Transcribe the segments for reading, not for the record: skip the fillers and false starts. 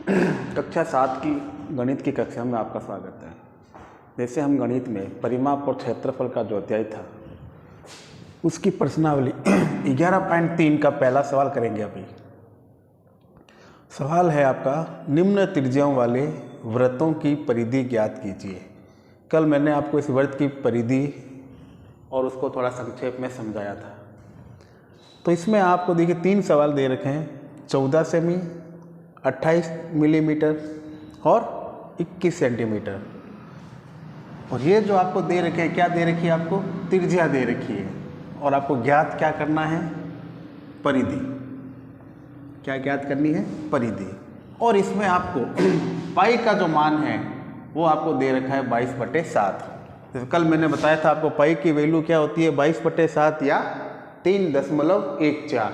कक्षा 7 की गणित की कक्षा में आपका स्वागत है। जैसे हम गणित में परिमाप और क्षेत्रफल का जो अध्याय था उसकी प्रश्नावली 11.3 का पहला सवाल करेंगे। अभी सवाल है आपका, निम्न त्रिज्याओं वाले वृत्तों की परिधि ज्ञात कीजिए। कल मैंने आपको इस वृत्त की परिधि और उसको थोड़ा संक्षेप में समझाया था। तो इसमें आपको देखिए 3 सवाल दे रखे हैं, 14 सेमी, 28 मिलीमीटर और 21 सेंटीमीटर। और ये जो आपको दे रखे हैं, क्या दे रखी है आपको? त्रिज्या दे रखी है। और आपको ज्ञात क्या करना है? परिधि। क्या ज्ञात करनी है? परिधि। और इसमें आपको पाई का जो मान है वो आपको दे रखा है 22/7। जैसे कल मैंने बताया था आपको पाई की वैल्यू क्या होती है, 22/7 या 3.14।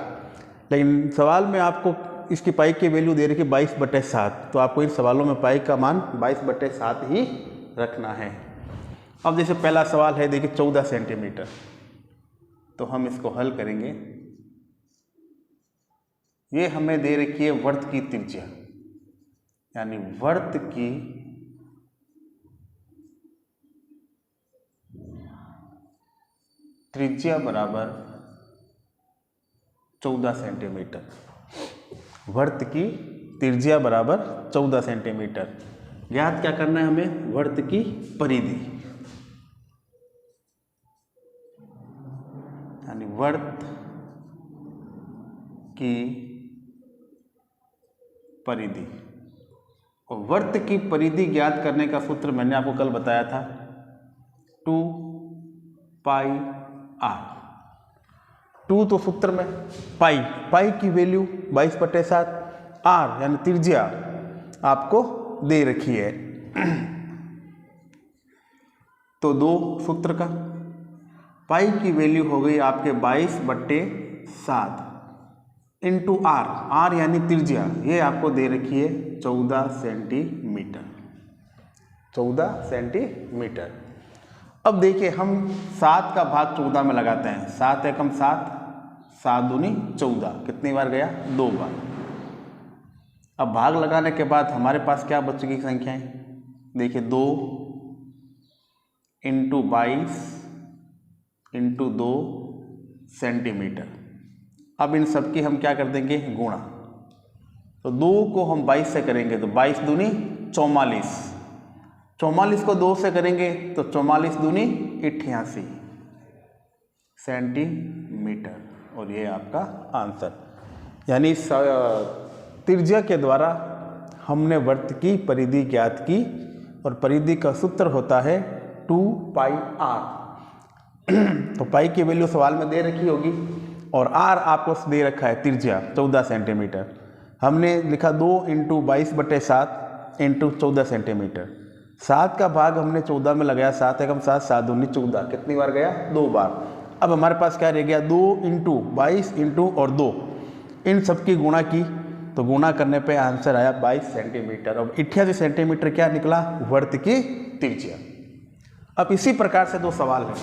लेकिन सवाल में आपको इसकी पाई की वैल्यू दे रखी है 22/7, तो आपको इन सवालों में पाई का मान 22/7 ही रखना है। अब जैसे पहला सवाल है, देखिए 14 सेंटीमीटर, तो हम इसको हल करेंगे। ये हमें दे रखी है वृत्त की त्रिज्या, यानी वृत्त की त्रिज्या बराबर 14 सेंटीमीटर। वृत्त की त्रिज्या बराबर 14 सेंटीमीटर। ज्ञात क्या करना है हमें? वृत्त की परिधि, यानी वृत्त की परिधि। और वृत्त की परिधि ज्ञात करने का सूत्र मैंने आपको कल बताया था, 2πr। 2 तो सूत्र में, पाई की वैल्यू 22/7, r यानी त्रिज्या आपको दे रखी है। तो 2 सूत्र का, पाई की वैल्यू हो गई आपके 22/7 इंटू r यानी त्रिज्या, ये आपको दे रखी है 14 सेंटीमीटर। 14 सेंटीमीटर। अब देखिए हम 7 का भाग 14 में लगाते हैं। 7 एकम 7, 7 दूनी 14, कितनी बार गया? 2 बार। अब भाग लगाने के बाद हमारे पास क्या बचेगी संख्याएं? देखिए 2 इंटू 22 इंटू 2 सेंटीमीटर। अब इन सब की हम क्या कर देंगे? गुणा। तो 2 को हम 22 से करेंगे तो 22 दूनी 44, 44 को 2 से करेंगे तो 44 दूनी 88 सेंटीमीटर। और ये आपका आंसर, यानी त्रिज्या के द्वारा हमने वृत्त की परिधि ज्ञात की। और परिधि का सूत्र होता है 2πr। तो पाई की वैल्यू सवाल में दे रखी होगी और r आपको दे रखा है त्रिज्या 14 सेंटीमीटर। हमने लिखा 2 इंटू 22/7 इंटू 14 सेंटीमीटर। 7 का भाग हमने 14 में लगाया, 7 एकम 7, 7 दूनी 14, कितनी बार गया? 2 बार। अब हमारे पास क्या रह गया? 2 इंटू 22 इंटू और 2, इन सब की गुणा की, तो गुणा करने पे आंसर आया 22 सेंटीमीटर। अब 88 सेंटीमीटर क्या निकला? वृत्त की त्रिज्या। अब इसी प्रकार से 2 सवाल है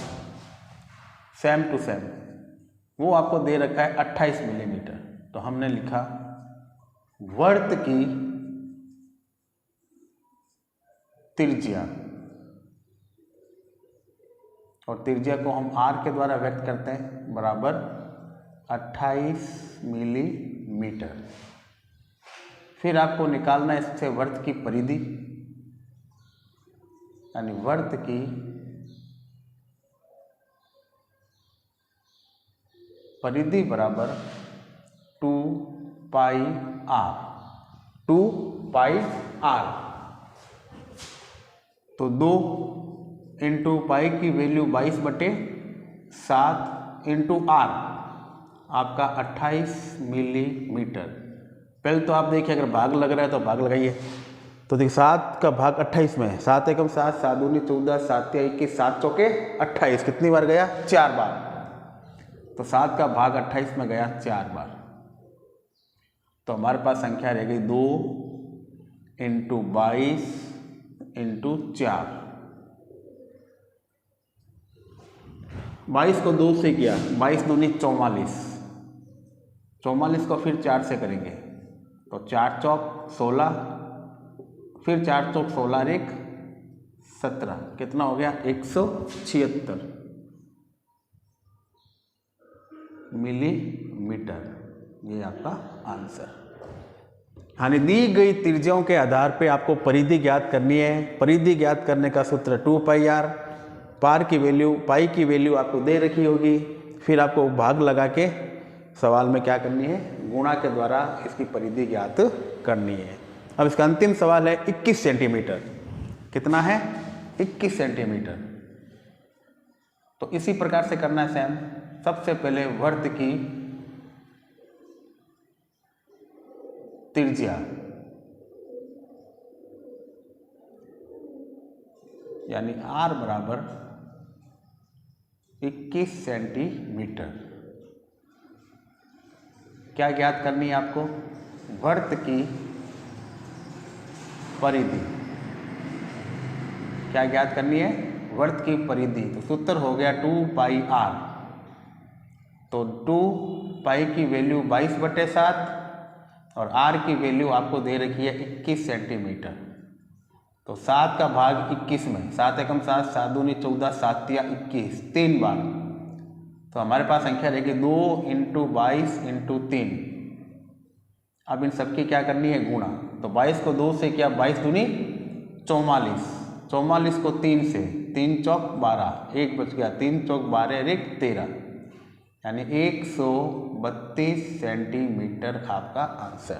सेम टू सेम, वो आपको दे रखा है 28 मिलीमीटर। तो हमने लिखा वृत्त की त्रिज्या, और त्रिज्या को हम r के द्वारा व्यक्त करते हैं, बराबर 28 मिलीमीटर। फिर आपको निकालना है इससे वृत्त की परिधि, यानी वृत्त की परिधि बराबर 2πr। 2πr। तो 2 इंटू पाई की वैल्यू 22/7 इंटू r आपका 28 मिलीमीटर। पहले तो आप देखिए, अगर भाग लग रहा है तो भाग लगाइए। तो देखिए 7 का भाग 28 में है, 7 एकम 7, 7 दूनी 14, 7 या 21, 7 चौके 28, कितनी बार गया? 4 बार। तो 7 का भाग 28 में गया 4 बार। तो हमारे पास संख्या रह गई 2 इंटू 22 इंटू 4। 22 को 2 से किया, 22 दूनी 44, 44 को फिर 4 से करेंगे तो 4 चौक 16, फिर 4 चौक 16 और 1 17, कितना हो गया 176 मिलीमीटर। ये आपका आंसर। यानी दी गई त्रिज्याओं के आधार पे आपको परिधि ज्ञात करनी है। परिधि ज्ञात करने का सूत्र 2πr, पार की वैल्यू पाई की वैल्यू आपको दे रखी होगी, फिर आपको भाग लगा के सवाल में क्या करनी है, गुणा के द्वारा इसकी परिधि ज्ञात करनी है। अब इसका अंतिम सवाल है 21 सेंटीमीटर। कितना है 21 सेंटीमीटर। तो इसी प्रकार से करना है सेम। सबसे पहले वर्त की त्रिज्या यानी r बराबर 21 सेंटीमीटर। क्या ज्ञात करनी है आपको, वर्त की परिधि। क्या ज्ञात करनी है, वर्त की परिधि। तो सूत्र हो गया 2πr। तो 2π की वैल्यू 22/7 और r की वैल्यू आपको दे रखी है 21 सेंटीमीटर। तो 7 का भाग 21 में, 7 एकम 7, 7 दूनी 14, 7 तिया 21, 3 बार। तो हमारे पास संख्या रहेगी 2 × 22 × 3। अब इन सबकी क्या करनी है, गुणा। तो 22 को 2 से किया, 22 दूनी 44, 44 को 3 से, 3 चौक 12, 1 बच गया, 3 चौक 12 और 1 13, यानी 132 सेंटीमीटर आपका आंसर।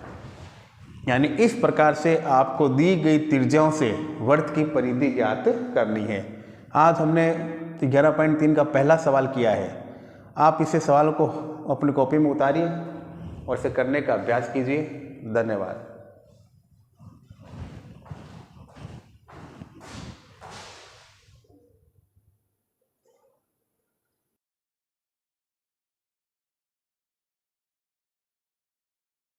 यानी इस प्रकार से आपको दी गई त्रिज्याओं से वर्त की परिधि ज्ञात करनी है। आज हमने 11.3 का पहला सवाल किया है। आप इसे सवाल को अपनी कॉपी में उतारिए और इसे करने का अभ्यास कीजिए। धन्यवाद।